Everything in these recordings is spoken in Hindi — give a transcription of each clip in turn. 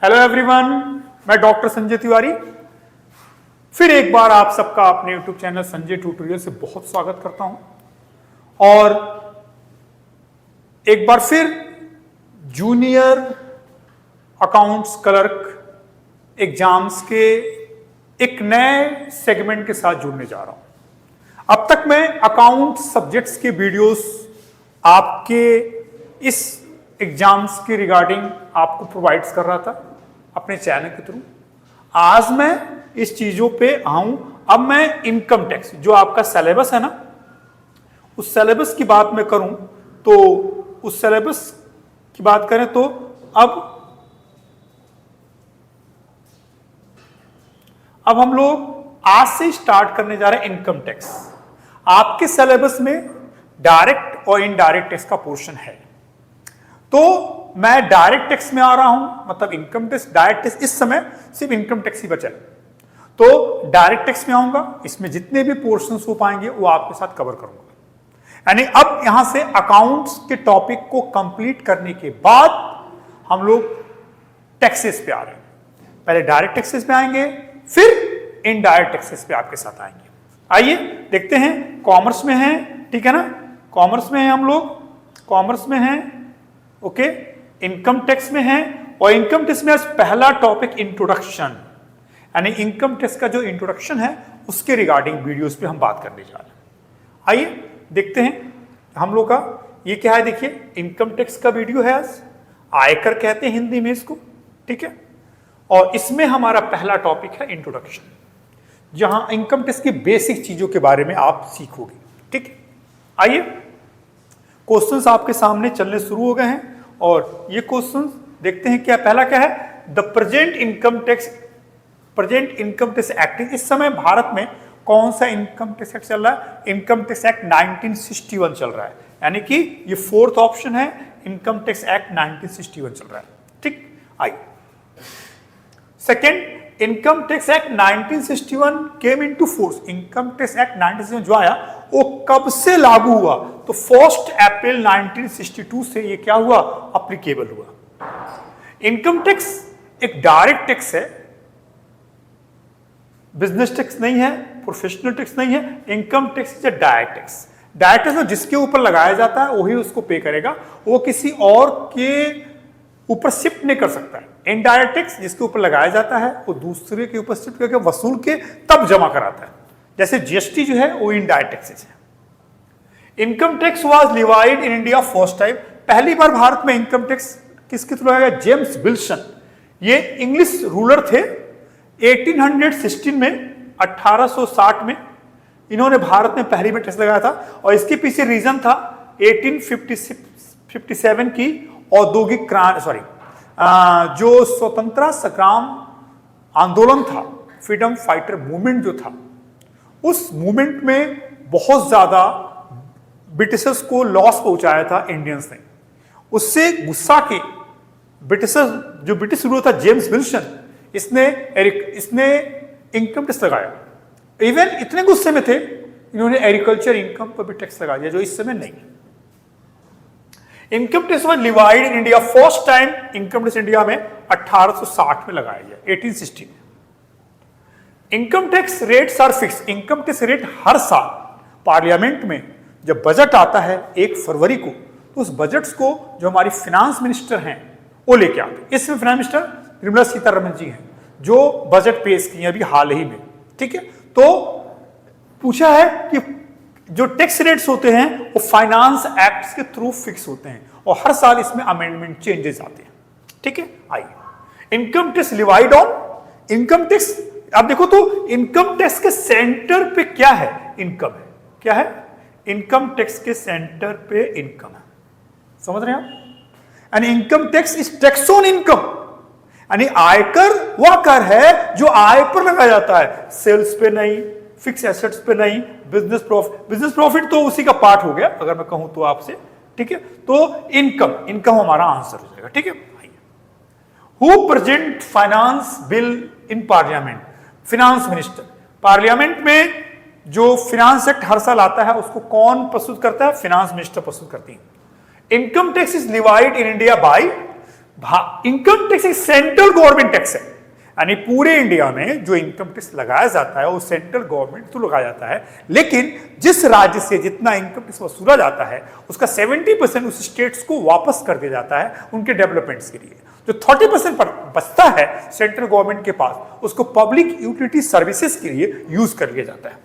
हेलो एवरीवन, मैं डॉक्टर संजय तिवारी फिर एक बार आप सबका अपने यूट्यूब चैनल संजय ट्यूटोरियल से बहुत स्वागत करता हूं। और एक बार फिर जूनियर अकाउंट्स क्लर्क एग्जाम्स के एक नए सेगमेंट के साथ जुड़ने जा रहा हूं। अब तक मैं अकाउंट सब्जेक्ट्स के वीडियोस आपके इस एग्जाम्स के रिगार्डिंग आपको प्रोवाइड्स कर रहा था अपने चैनल के थ्रू। आज मैं इस चीजों पे आऊं। अब मैं इनकम टैक्स जो आपका सिलेबस है ना, उस सिलेबस की बात मैं करूं तो उस सिलेबस की बात करें तो अब हम लोग आज से स्टार्ट करने जा रहे हैं इनकम टैक्स। आपके सिलेबस में डायरेक्ट और इनडायरेक्ट टैक्स का पोर्शन है, तो मैं डायरेक्ट टैक्स में आ रहा हूं, मतलब इनकम टैक्स। डायरेक्ट टैक्स इस समय सिर्फ इनकम टैक्स ही बचा है, तो डायरेक्ट टैक्स में आऊंगा। इसमें जितने भी पोर्शंस हो पाएंगे वो आपके साथ कवर करूंगा। यानी अब यहां से अकाउंट्स के टॉपिक को कंप्लीट करने के बाद हम लोग टैक्सेस पे आ रहे हैं। पहले डायरेक्ट टैक्सेस पे आएंगे, फिर इनडायरेक्ट टैक्सेस पे आपके साथ आएंगे। आइए देखते हैं। कॉमर्स में है, ठीक है ना, कॉमर्स में है हम लोग, कॉमर्स में है, ओके। इनकम टैक्स में है, और इनकम टैक्स में आज पहला टॉपिक इंट्रोडक्शन, यानी इनकम टैक्स का जो इंट्रोडक्शन है उसके रिगार्डिंग वीडियोस पे हम बात करने जा रहे हैं। आइए देखते हैं हम लोग का ये क्या है। देखिए, इनकम टैक्स का वीडियो है आज, आयकर कहते हैं हिंदी में इसको, ठीक है। और इसमें हमारा पहला टॉपिक है इंट्रोडक्शन, जहां इनकम टैक्स की बेसिक चीजों के बारे में आप सीखोगे, ठीक है। आइए, क्वेश्चंस आपके सामने चलने शुरू हो गए हैं और ये क्वेश्चंस देखते हैं। क्या पहला क्या है, the present income tax act. इस समय भारत में कौन सा इनकम टैक्स एक्ट चल रहा है? इनकम टैक्स एक्ट 1961 चल रहा है, यानी कि ये फोर्थ ऑप्शन है, इनकम टैक्स एक्ट 1961 चल रहा है, ठीक। आइए, second, income tax act 1961 came into force. Income tax act 1961 जो आया वो कब से लागू हुआ? तो 1 अप्रैल 1962 से ये क्या हुआ? अप्लीकेबल हुआ। इनकम टैक्स एक डायरेक्ट टैक्स है, बिजनेस टैक्स नहीं है, प्रोफेशनल टैक्स नहीं है। Income tax is a direct tax. Direct tax में जिसके ऊपर लगाया जाता है वही उसको पे करेगा, वो किसी और के ऊपर शिफ्ट नहीं कर सकता है। इनडायरेक्ट टैक्स जिसके ऊपर लगाया जाता है वो दूसरे के ऊपर शिफ्ट करके वसूल के तब जमा कराता है। जैसे जीएसटी जो है वो इनडायरेक्ट टैक्सेस है। Income tax was levied in India first time. पहली बार भारत में इनकम टैक्स किसके थ्रू आया? जेम्स विल्सन, ये इंग्लिश रूलर थे। 1816 में, 1860 में इन्होंने भारत में पहली बार टैक्स लगाया था। और इसके पीछे रीजन था 1857 की औद्योगिक क्रांति, जो स्वतंत्रता संग्राम आंदोलन था, फ्रीडम फाइटर मूवमेंट जो था, उस मूवमेंट में बहुत ज्यादा ब्रिटिशर्स को लॉस पहुंचाया था इंडियंस ने। उससे गुस्सा के ब्रिटिशर्स, जो ब्रिटिश रूलर था जेम्स विल्सन, इसने इनकम टैक्स लगाया। इवन इतने गुस्से में थे, इन्होंने एग्रीकल्चर इनकम पर भी टैक्स लगा दिया, जो इस समय नहीं। Income tax was levied in India first time. Income tax India में 1860 में लगाया गया, 1860 में। Income tax rates are fix. Income tax rate हर साल पार्लियामेंट में जब बजट आता है 1 फरवरी को, तो उस बजट्स को जो हमारी फाइनेंस मिनिस्टर हैं वो लेके आते हैं। इसमें फाइनेंस मिनिस्टर निर्मला सीतारमण जी हैं, जो बजट पेश किए अभी हाल ही में, ठीक है। तो पूछा है कि जो टैक्स रेट्स होते हैं वो फाइनेंस एक्ट्स के थ्रू फिक्स होते हैं, और हर साल इसमें अमेंडमेंट चेंजेस आते हैं, ठीक है। आइए, income tax levied on income tax. अब देखो तो इनकम टैक्स के सेंटर पे क्या है? इनकम है। क्या है? इनकम टैक्स के सेंटर पे इनकम है। समझ रहे हैं आप? And income tax is tax on income, यानी आयकर वह कर है जो आय पर लगाया जाता है, सेल्स पे नहीं, फिक्स एसेट्स पे नहीं। बिजनेस प्रॉफिट तो उसी का पार्ट हो गया अगर मैं कहूं तो आपसे, ठीक है। तो इनकम हमारा आंसर हो जाएगा, ठीक है। Who present finance bill in parliament? Finance minister. Parliament में जो फाइनेंस एक्ट हर साल आता है उसको कौन प्रस्तुत करता है? फाइनेंस मिनिस्टर प्रस्तुत करती है। Income tax is levied in India by income tax एक सेंट्रल गवर्नमेंट टैक्स है, यानी पूरे इंडिया में जो इनकम टैक्स लगाया जाता है वो सेंट्रल गवर्नमेंट तो लगाया जाता है, लेकिन जिस राज्य से जितना इनकम टैक्स वसूला जाता है उसका 70% उस स्टेट्स को वापस कर दिया जाता है उनके डेवलपमेंट्स के लिए। जो 30% बचता है सेंट्रल गवर्नमेंट के पास उसको पब्लिक यूटिलिटी सर्विसेज के लिए यूज कर लिया जाता है।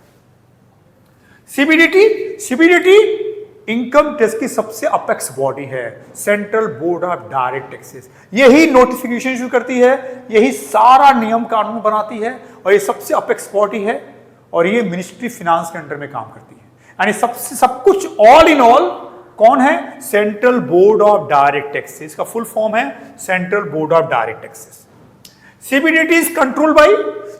सीबीडीटी इनकम टैक्स की सबसे अपेक्स बॉडी है, central board of direct taxes. यही नोटिफिकेशन इशू करती है, यही सारा नियम कानून बनाती है और ये सबसे अपेक्स बॉडी है और ये मिनिस्ट्री फिनांस के अंडर में काम करती है। यानी सबसे सब कुछ ऑल इन ऑल कौन है? Central board of direct taxes का फुल फॉर्म है central board of direct taxes. CBDT is control by,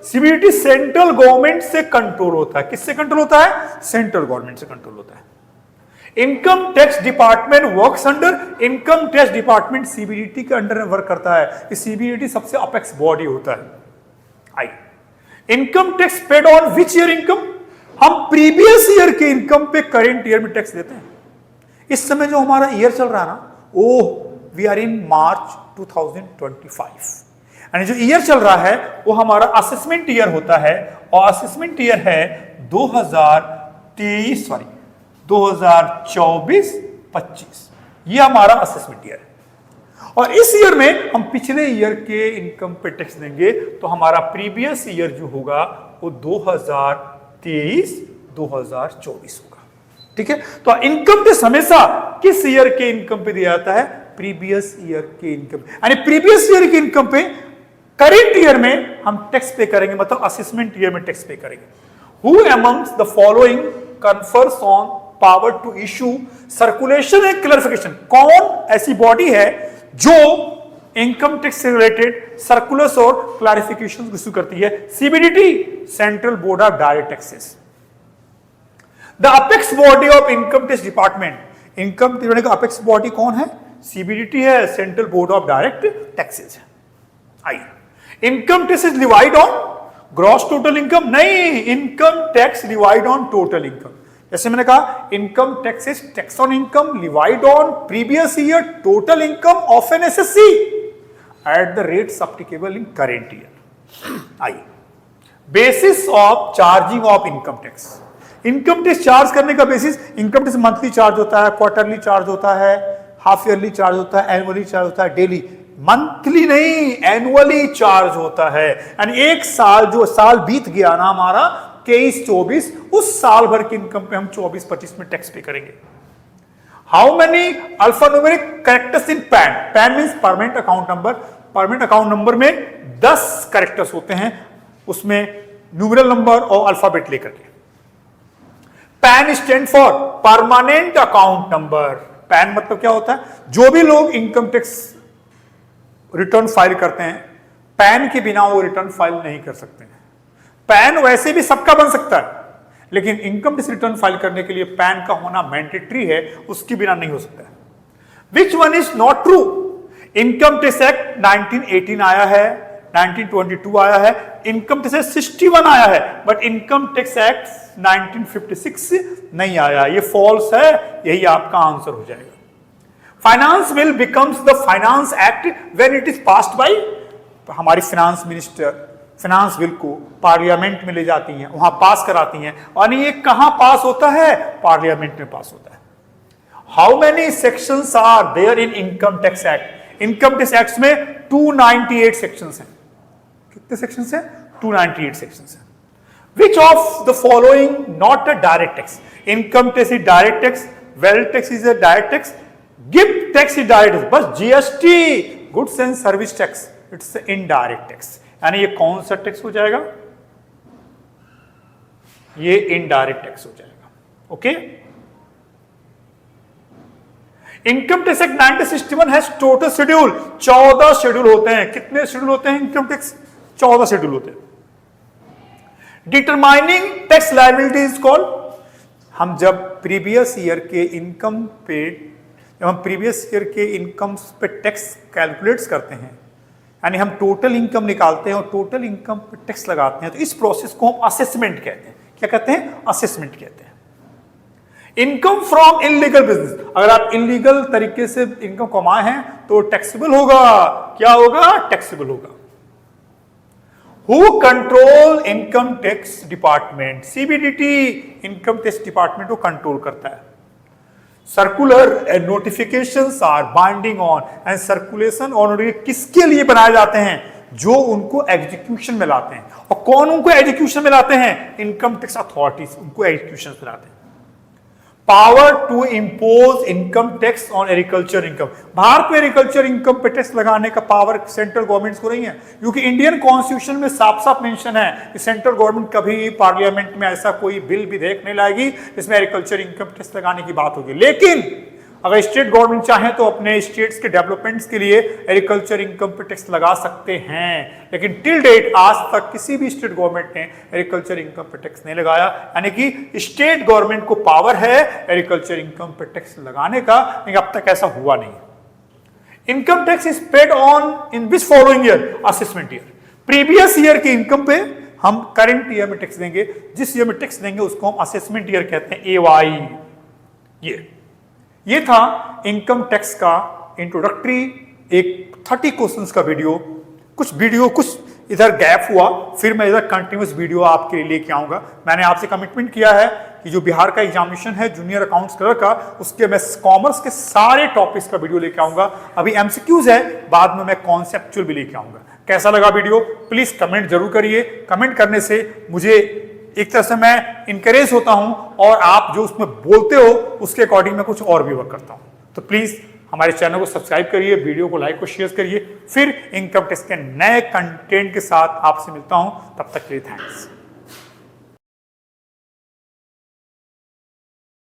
CBDT central government से कंट्रोल होता है। किससे कंट्रोल होता है? सेंट्रल गवर्नमेंट से कंट्रोल होता है। Income tax department works under, income tax department CBDT के अंडर में वर्क करता है। सीबीडीटी सबसे अपेक्स बॉडी होता है। I income tax paid on which year income, हम प्रीवियस ईयर के इनकम पे करेंट ईयर में टैक्स देते हैं। इस समय जो हमारा ईयर चल रहा है ना, वी आर इन मार्च 2025, यानी जो ईयर चल रहा है वो हमारा असेसमेंट ईयर होता है और असेसमेंट ईयर है 2024-25, ये हमारा असेसमेंट ईयर है। और इस ईयर में हम पिछले ईयर के इनकम पे टैक्स देंगे, तो हमारा प्रीवियस ईयर जो होगा वो 2023-2024 होगा। ठीक है, तो इनकम टैक्स हमेशा किस ईयर के इनकम पे दिया जाता है? प्रीवियस ईयर के इनकम, यानी प्रीवियस ईयर के इनकम पे करेंट ईयर में हम टैक्स पे करेंगे, मतलब असेसमेंट ईयर में टैक्स पे करेंगे। Who amongst the following confers on power to issue circulation and clarification, कौन ऐसी बॉडी है जो इनकम टैक्स से रिलेटेड सर्कुलर्स और क्लैरिफिकेशन इशू करती है? CBDT, central board of direct taxes. The apex body of income tax department, income tax का अपेक्स बॉडी कौन है? सीबीडीटी है, central board of direct taxes है। I income tax is divide on gross total income, नहीं, income tax divide on total income. जैसे मैंने कहा income tax is tax on income divide on previous year total income of an SSC at the rates applicable in current year. I basis of charging of income tax, income tax charge करने का basis, income tax monthly charge होता है, क्वार्टरली चार्ज होता है, हाफ ईयरली चार्ज होता है, एनुअली चार्ज होता है, डेली, मंथली नहीं एनुअली चार्ज होता है। यानी एक साल जो साल बीत गया ना हमारा 23-24, उस साल भर की इनकम पे हम 24-25 में टैक्स पे करेंगे। How many alphanumeric characters in pan, pan means permanent account number, permanent account number में 10 कैरेक्टर्स होते हैं, उसमें न्यूमेरल नंबर और अल्फाबेट लेकर के। Pen stand for permanent account number. Pan मतलब क्या होता है? जो भी लोग इनकम टैक्स रिटर्न फाइल करते हैं, पैन के बिना वो रिटर्न फाइल नहीं कर सकते हैं। पैन वैसे भी सबका बन सकता है, लेकिन इनकम टैक्स रिटर्न फाइल करने के लिए पैन का होना मैंडेटरी है, उसके बिना नहीं हो सकता है। Which one is not true? Income tax act 1918 आया है, 1922 आया है, इनकम टैक्स एक्ट 61 आया है, बट इनकम टैक्स एक्ट 1956 नहीं आया। ये फॉल्स है, यही आपका आंसर हो जाएगा। Finance bill becomes the finance act when it is passed by, हमारी फाइनेंस मिनिस्टर फाइनेंस बिल को पार्लियामेंट में ले जाती हैं, वहां पास कराती हैं, और ये कहां पास होता है? पार्लियामेंट में पास होता है। How many sections are there in income tax act? Income tax act में 298 सेक्शंस हैं। कितने सेक्शंस हैं? 298 सेक्शंस हैं। Which of the following not a direct tax? Income tax is direct tax, wealth tax is a direct tax, gift tax is direct tax, बस GST goods and service tax it's indirect tax। यानी ये कौन सा टैक्स हो जाएगा? ये इनडायरेक्ट टैक्स हो जाएगा। Okay, income tax act 1961 has total schedule, 14 schedule होते हैं। कितने शेड्यूल होते हैं इनकम टैक्स? 14 शेड्यूल होते हैं। Determining tax liability is called, हम जब प्रीवियस ईयर के इनकम पे, जब हम प्रीवियस ईयर के इनकम पे टैक्स कैलकुलेट्स करते हैं, यानी हम टोटल इनकम निकालते हैं और टोटल इनकम पे टैक्स लगाते हैं, तो इस प्रोसेस को हम असेसमेंट कहते हैं। क्या कहते हैं? असेसमेंट कहते हैं। इनकम फ्रॉम इनलीगल बिजनेस, अगर आप इनलीगल तरीके से इनकम कमाए हैं तो टैक्सेबल होगा। क्या होगा? टैक्सेबल होगा। Who control income tax department? CBDT income tax department को कंट्रोल करता है। Circular and notifications are binding on and circulation on किसके लिए बनाए जाते हैं? जो उनको एग्जीक्यूशन में लाते हैं। और कौन उनको एग्जीक्यूशन में लाते हैं? इनकम टैक्स अथॉरिटीज उनको एग्जीक्यूशन में लाते हैं। Power to impose income tax on agriculture income, Bharat में एग्रीकल्चर इनकम पे टैक्स लगाने का पावर सेंट्रल गवर्नमेंट को नहीं है, क्योंकि इंडियन कॉन्स्टिट्यूशन में साफ साफ मेंशन है कि सेंट्रल गवर्नमेंट कभी पार्लियामेंट में ऐसा कोई बिल विधेयक नहीं लाएगी जिसमें एग्रीकल्चर इनकम टैक्स लगाने की बात होगी। लेकिन अगर स्टेट गवर्नमेंट चाहे तो अपने स्टेट्स के डेवलपमेंट्स के लिए एग्रीकल्चर इनकम पे टैक्स लगा सकते हैं, लेकिन टिल डेट आज तक किसी भी स्टेट गवर्नमेंट ने एग्रीकल्चर इनकम पे टैक्स नहीं लगाया। यानी कि स्टेट गवर्नमेंट को पावर है एग्रीकल्चर इनकम पे टैक्स लगाने का, लेकिन अब तक ऐसा हुआ नहीं। Income tax is paid on in which following year? Assessment year. Previous year की इनकम पे हम करंट ईयर में टैक्स देंगे, जिस ईयर में टैक्स देंगे उसको हम असेसमेंट ईयर कहते हैं, AY। ये था इनकम टैक्स का इंट्रोडक्टरी एक 30 क्वेश्चंस का वीडियो। कुछ इधर गैप हुआ, फिर मैं इधर कंटिन्यूस वीडियो आपके लिए लेके आऊंगा। मैंने आपसे कमिटमेंट किया है कि जो बिहार का एग्जामिनेशन है जूनियर अकाउंट्स क्लर्क का, उसके मैं कॉमर्स के सारे टॉपिक्स का वीडियो लेके आऊंगा। अभी MCQs है, बाद में मैं कॉन्सेप्चुअल भी लेके आऊंगा। कैसा लगा वीडियो? प्लीज कमेंट जरूर करिए। कमेंट करने से मुझे एक तरह से मैं इंकरेज होता हूं और आप जो उसमें बोलते हो उसके अकॉर्डिंग मैं कुछ और भी वर्क करता हूं। तो प्लीज हमारे चैनल को सब्सक्राइब करिए, वीडियो को लाइक और शेयर करिए। फिर इनकम टैक्स के नए कंटेंट के साथ आपसे मिलता हूं, तब तक के लिए थैंक्स।